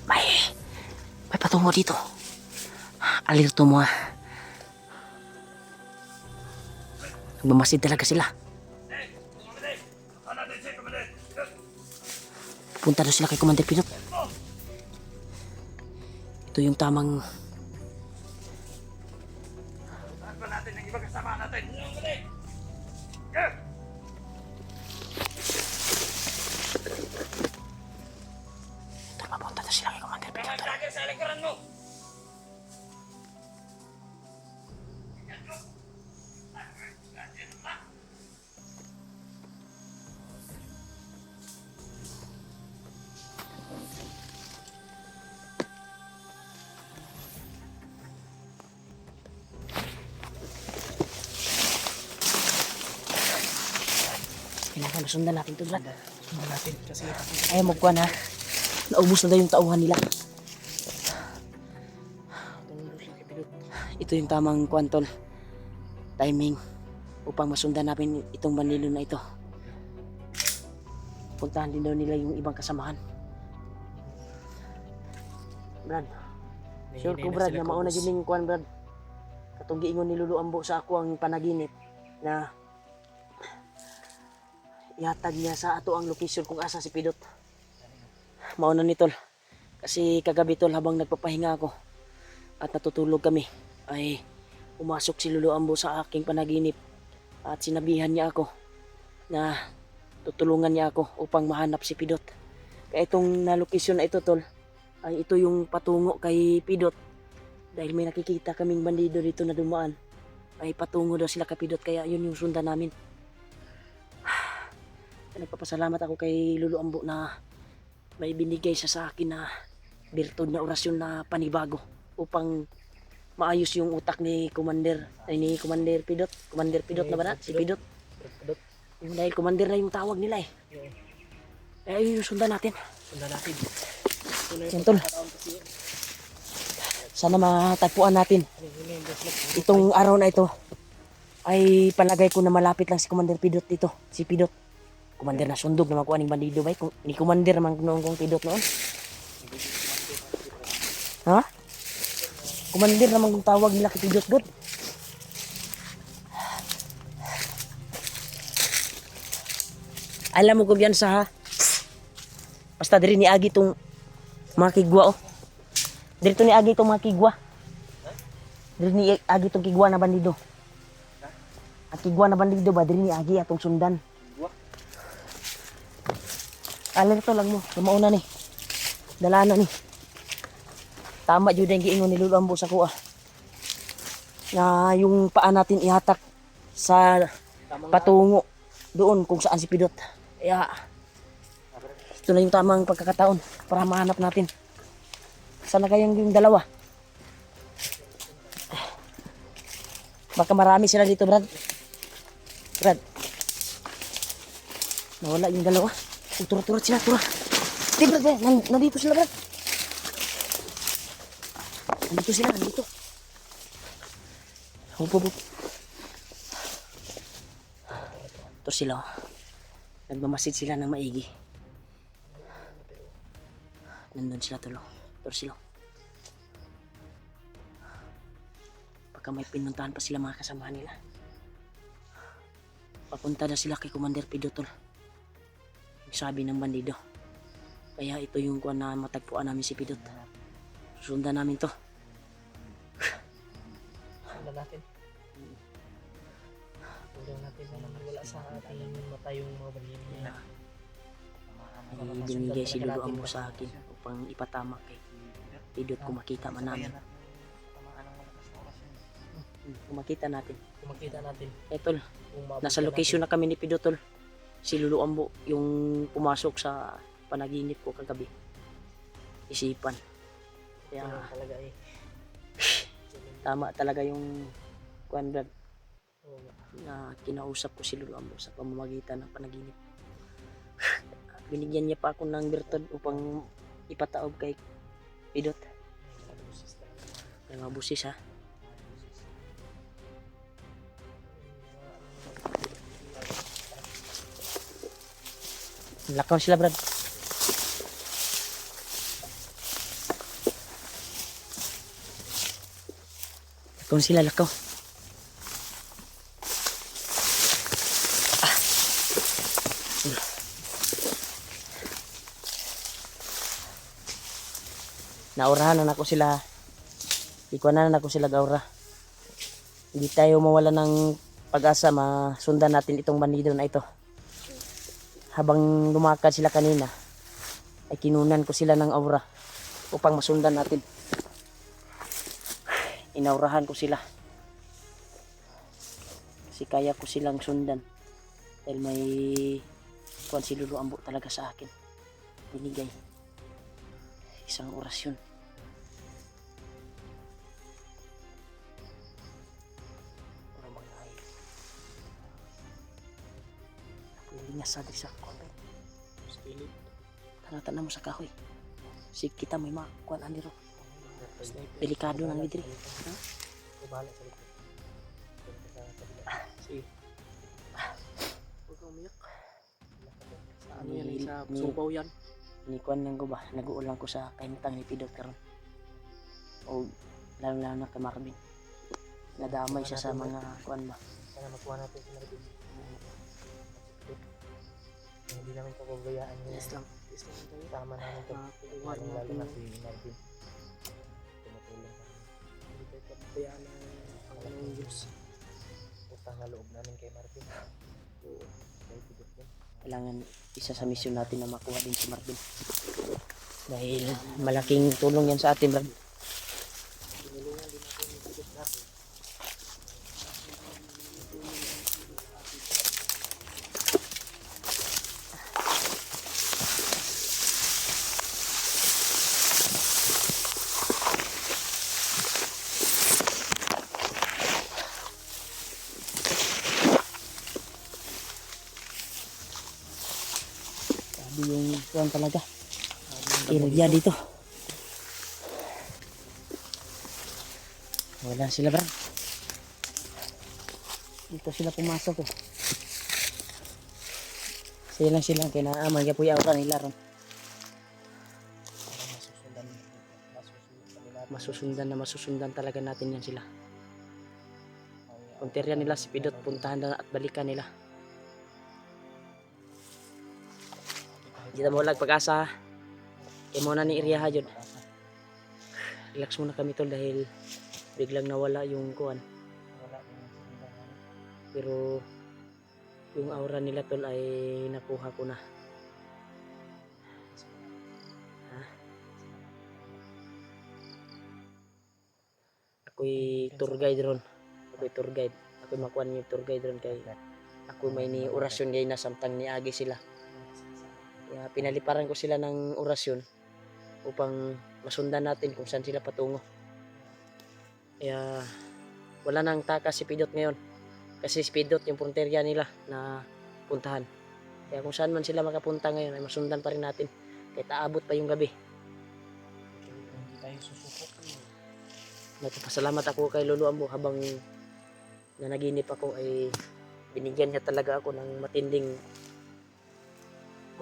May, may patungo dito. Alerto mo ha. Nagmamasid talaga sila. Punta na sila kay Commander Pinot. Ito yung tamang... natin ang ibang kasama natin. Tama, punta na sila kay Commander Pinot. Lagi sa likuran mo. Kailangan masundan natin ito, Brad. Sundan natin kasi Ayaw magkuhan ha. Naubos na daw yung tauhan nila. Ito yung tamang kwantol. Timing. Upang masundan namin itong bandilo na ito. Puntahan din daw nila yung ibang kasamahan. Brad. Sure ko, Brad, na mauna din yung kuhan, Brad. Katong giingon ni Lulu Ambo sa ako ang panaginip na ihatag niya sa ato ang location kung asa si Pidot. Mauna ni Tol. Kasi kagabi, Tol, habang nagpapahinga ako at natutulog kami, ay pumasok si Lulu Ambo sa aking panaginip at sinabihan niya ako na tutulungan niya ako upang mahanap si Pidot. Kaya itong na location na ito, Tol, ay ito yung patungo kay Pidot. Dahil may nakikita kaming bandido dito na dumaan, ay patungo daw sila kay Pidot, kaya yun yung sundan namin. Nagpapasalamat ako kay Lulu Ambo na may binigay siya sa akin na birtud na orasyon na panibago upang maayos yung utak ni Commander Pidot. Commander Pidot na ba na? Si Pidot. Yung dahil Commander na yung tawag nila eh. Eh ayun yung sundan natin. sundan natin. Yan, Tol. Sana matagpuan natin. Itong araw na ito ay palagay ko na malapit lang si Commander Pidot dito. Si Pidot. Commander na sundog na makuha ng bandido ba? Ni Commander naman noong kong Pidot noon. Ha? Commander naman kung tawag nila kay Pidot God. Alam mo kung yan sa ha? Basta diri ni Agi itong mga kigwa oh. Dito ni Agi itong mga kigwa. Diri ni Agi itong kigwa na bandido. Ang kigwa na bandido ba? Diri ni Agi atong sundan. Alerto lang mo, mauna ni. Dalana ni. Tama jud ang giingon ni Lulu Ambo sa kuha. Na yung paa natin ihatak sa patungo doon kung saan si Pidot. Kaya ito na yung tamang pagkakataon para mahanap natin. Sana kayang yung dalawa. Baka marami sila dito, Brad. Brad. Nawala yung dalawa. Turat-turat sila, turat. Di, Brad, nandito sila, Brad. Nandito sila, nandito. Hupo. Ito sila, oh. Nagmamasid sila ng maigi. Nandun sila, tulo. Ito sila. Baka may pinuntahan pa sila mga kasamahan nila. Papunta na sila kay Commander Pidot, sabi ng bandido. Kaya ito yung kuha na matagpuan namin si Pidot. Sundan namin to. Sundan natin. Sundan natin na wala sa ating mata yung mga bandido niya. Ay binigay si Lulu Ambo sa akin upang ipatama kay Pidot kung makita man namin. Kung makita natin. Tol, nasa location na kami ni Pidot, Tol. Si Lulu Ambo yung pumasok sa panaginip ko kagabi. Isipan. Kaya tama talaga yung kuan, Brad, na kinausap ko si Lulu Ambo sa pamamagitan ng panaginip. Binigyan niya pa ako ng birtud upang ipataob kay Pidot. Ay mabusis ha. Lakaw sila, Brad. Kung sila lakaw. Naurahan na ako sila. Ikuan na ako sila gaura. Hindi tayo mawala ng pag-asa, masundan natin itong bandido na ito. Habang lumakad sila kanina, ay kinunan ko sila ng aura upang masundan natin. Inaurahan ko sila. Kasi kaya ko silang sundan. Dahil may kuan si Lulu Ambo talaga sa akin. Binigay. Isang orasyon. Para mga ay nakulingas sa sa konti. Tanatan na mo sa kahoy. Sige kita may makuan ani ro. Delikado nang vidri. Bahala sa likod. Sige. Huwag kang umiyak. Sa ano yan? Sa supaw yan. Nikuan lang ko ba? Nag-uulang ko sa kahintang ni Pidot karon. O lalo na kay Marvin. Nadamay siya sa mga kuan ba. Sana makuha natin si Marvin. Hindi namin papabayaan yun. Yes lang tayo. Tama namin ito. Kukuha rin Lalo na natin. si Marvin. Tumutulong kami. Hindi tayo papabayaan ng Panginoong Diyos. Utang na loob namin kay Marvin. Oo. Kay Pidot yun. Kailangan isa sa misyon natin na makuha din si Marvin. Dahil malaking tulong yan sa atin, Brad. Tinulungan din natin yung Pidot natin. Sabi yung kuwan talaga. Area dito. Wala sila, Brad. Dito sila pumasok eh. Sila lang sila kinaaman kaya po yung aura nila ron. Masusundan talaga natin yan sila. Punteriya nila si Pidot, puntahan na at balikan nila. Hindi mo lang pag-asa. Kaya muna ni Iriya Hajod. Relax muna kami tol dahil biglang nawala yung kuwan. Pero yung aura nila tol ay nakuha ko na. Ha? Ako'y tour guide ron. Ako'y tour guide. Ako'y makuha yung tour guide ron kay ako may ni orasyon gay na samtang niagi sila. Kaya pinaliparan ko sila ng orasyon upang masundan natin kung saan sila patungo. Kaya wala nang takas si Pidot ngayon. Kasi si Pidot yung punteriya nila na puntahan. Kaya kung saan man sila makapunta ngayon ay masundan pa rin natin. Kahit aabot pa yung gabi. Hindi tayo susuko. Nagpapasalamat ako kay Lolo Ambo habang nanaginip ako ay binigyan niya talaga ako ng matinding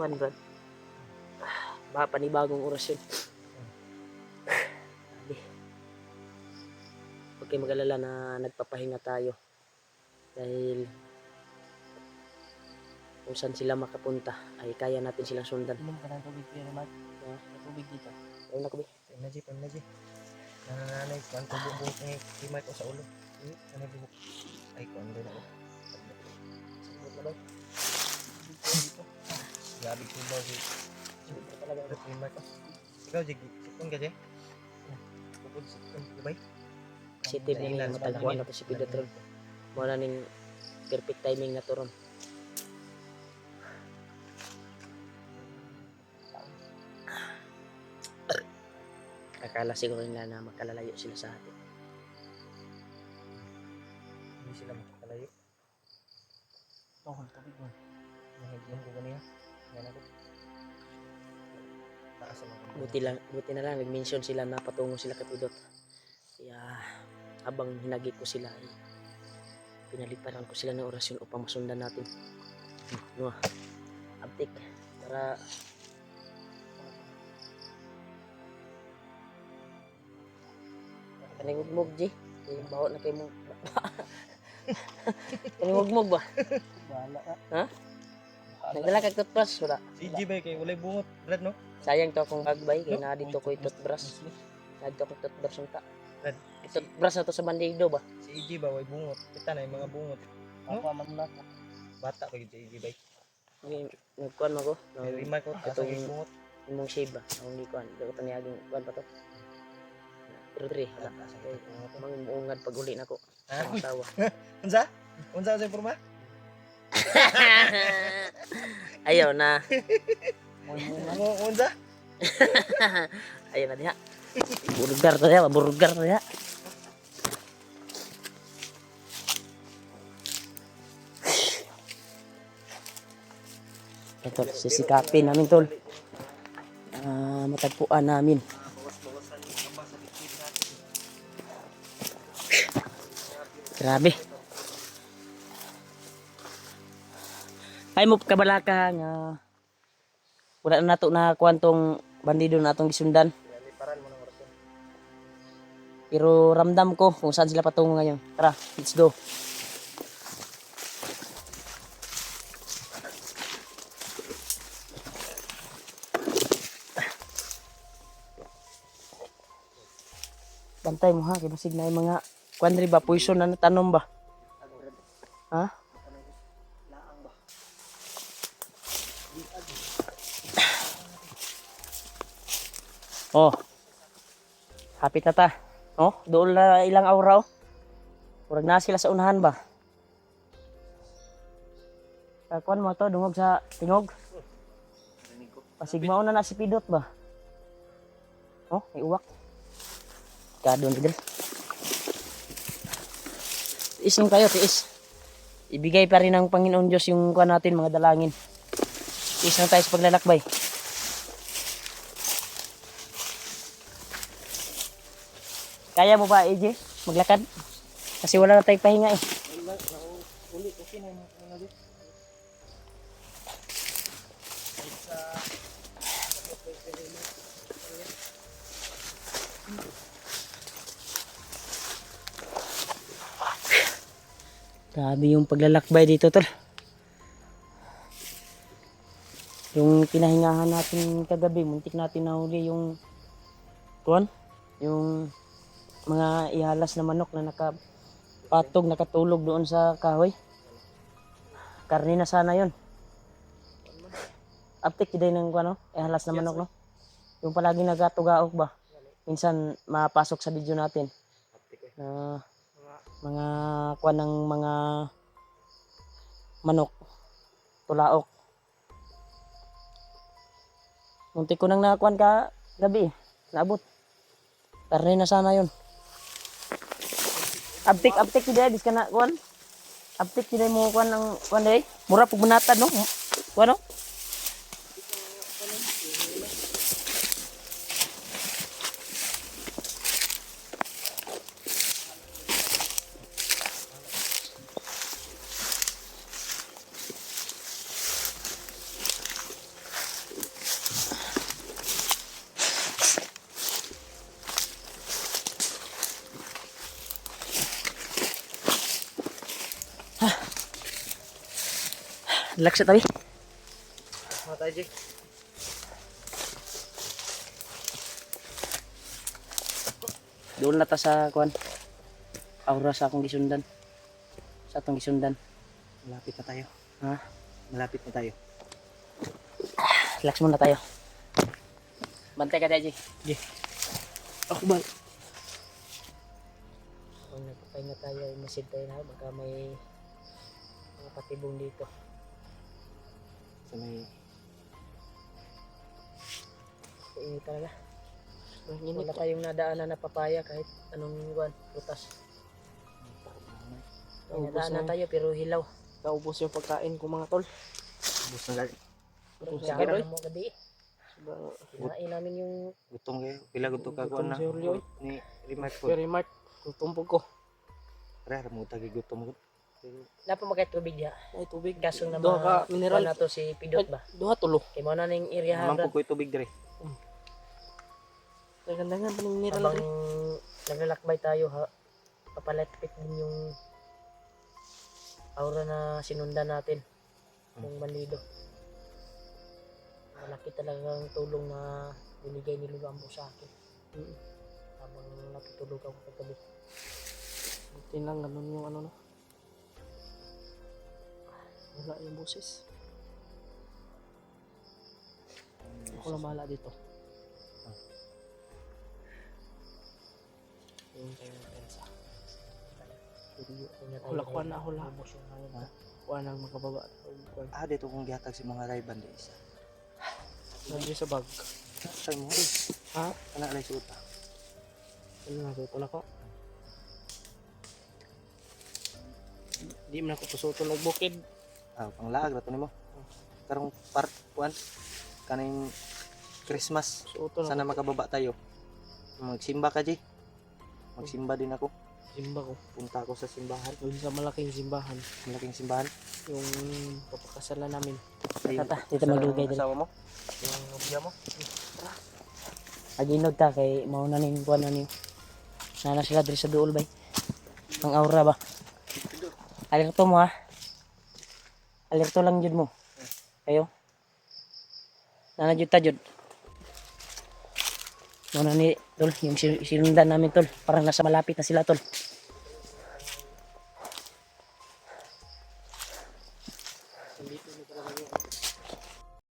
Brad. Panibagong orasyon. Huwag kayo mag-alala na nagpapahinga tayo. Dahil kung saan sila makapunta ay kaya natin silang sundan. Inom ka ng tubig pero Mark. May tubig dito. Ayun ako, Energy. Nananay ko ang tubig ni Mark ko sa ulo. Ano buhok? Ay, ko ano rin ako. Sabot na ba? Dito. Grabe ko ba si talaga ito ni Mark. Ikaw, Jiggy. Sipon ka, Jay? Pupod sipon, diba? positive na niya matagpuan na to si Pidot ron. Muna ning perfect timing na to ron. Akala siguro nila na makalalayo sila sa atin. Hindi sila makakalayo. Ito, tubig mo. Nahigyan ko kanina. Yan ako. Taas sa mga Buti na lang nag-mention sila na patungo sila kay Pidot. Kaya habang hinagip ko sila ay pinaliparan ko sila ng orasyon upang masundan natin. No, uptik para kanigugmog G. Bawa na kayo mo. Panimugmog ba? Bahala ka. Ha? Nagdala kag toothbrush wala. Si EJ ba kay walay bungot, Brad no? Sayang to akong bagbay kay na dito ko toothbrush. Na dito ko toothbrush unta. Brad, Toothbrush na to sa bandido ba? si EJ ba way bungot? Kita na yung mga bungot. No? Apa man na ko. Bata pa si EJ ba? Nagkuhan mo ko. May remark ko asa Itong- yung bungot. Imong shave ba? Ang di kuhan. Dako to niaging kuhan pa to. Pero tre hala. Asa yung bungot. Mang muungad pag uli nako. Ah, Sa tawa. Unsa? Unsa sa porma? Ayaw na. Unsa? Ayaw na diha. Burger to diha, burger to diha. Ito, sisikapin namin tol. Matagpuan namin. Grabe. Ay mo kabalaka nga wala na nato na kwantong bandido na atong gisundan. Liparan mo ng orason. Pero ramdam ko kung saan sila patungo ngayon. Tara, let's go. Bantay mo ha, kay basig na yung mga kwanri ba, poison na natanom ba? Ha? Oh. Hapit na ta. Oh, doon na ilang araw. Murag na sila sa unahan ba? Kuan mo to, dungog sa tingog. Pasigmao na si Pidot ba? Oh, may uwak. Kadon tigil. Tiis lang kayo, tiis. Ibigay pa rin ng Panginoon Diyos yung kuan natin, mga dalangin. Tiis lang tayo sa paglalakbay. Kaya mo ba, AJ? Maglakad? Kasi wala na tayong pahinga eh. Uli kasi na yung ano dito. Grabe yung paglalakbay dito, tol. Yung pinahingahan natin kagabi, muntik natin nahuli yung kuwan, yung mga ihalas na manok na nakapatog, nakatulog doon sa kahoy. Karne na sana yun. Aptik din ng kuwan, no? Ihalas na manok, no? Yung palagi nagatugaok ba? Minsan mapasok sa video natin. Na mga kuwan ng mga manok, tulaok. Muntik ko nang nakuan ka gabi eh. Naabot. Karne na sana yun. Aptik tidak bis kana kuan. Aptik tidak mo kuan ng kuan day. Mura pug bunatan no. Kuan no. Relax sa tabi. Mga tayo, Jay. Doon na ta sa kuan. Aura sa akong gisundan. Sa atong gisundan. Malapit na tayo. Ha? Malapit na tayo. Relax muna tayo. Bantay ka tayo, Jay. Ako ba? Kung nagpapahinga tayo, masid tayo na. Baka may mga patibong dito. Sa may... Init talaga. Wala tayong nadaanan na papaya kahit anong kuan, prutas. May nadaanan tayo pero hilaw. Naubos yung pagkain ko mga tol. Bus na gali. Kaya mo gabi. Sobrang Kinain namin yung Gutong kayo. Pila gusto ka Gutom kuan na. si Julio, eh. Ni remark ko. very mark. Kung tumpog ko. Pare, mo tagi gutom ko. napa magay tubig diha. Ay tubig. Kaso na Duha ka mineral mineral. na to si Pidot ba. Duha tulo. Kay mo na ning area Naman brad. po ko tubig dire. Dagandagan pa ng mineral Habang rin. naglalakbay tayo ha, nakapalapit din yung aura na sinundan natin ng bandido. Malaki talagang tulong na binigay ni Lolo Ambo sa akin. Habang natutulog ako kagabi. Buti lang, ganun yung ano no. Wala yung boses. Ako lang bahala dito. Yung kayo ng pensa. Hula ko na, hula. Kuha nang makababa. Dito kong gihatag si mga rayban di isa. Nandiyo sa bag. Say mo rin. Ha? Kana alay suta. Ano na, ito na ko. Di man ako tusuto nagbukid. Panglaag na to nimo. Karong part 1 kaning Christmas. Suto na Sana makababa tayo. Magsimba ka, Ji. Magsimba din ako. simba ko. Punta ako sa simbahan. Doon sa malaking simbahan. Malaking simbahan. Yung papakasalan namin. Ayun. Tata, dito maglugay din. Asawa mo? Yung nobya mo? Aginod ta kay mauna ning kuan na niyo. Nana sila diri sa duol bay. Ang aura ba? Alerto mo ha. Alerto lang jud mo. Ayo. Nana jud ta jud. Mauna ni tol yung sinundan namin tol. Parang nasa malapit na sila tol.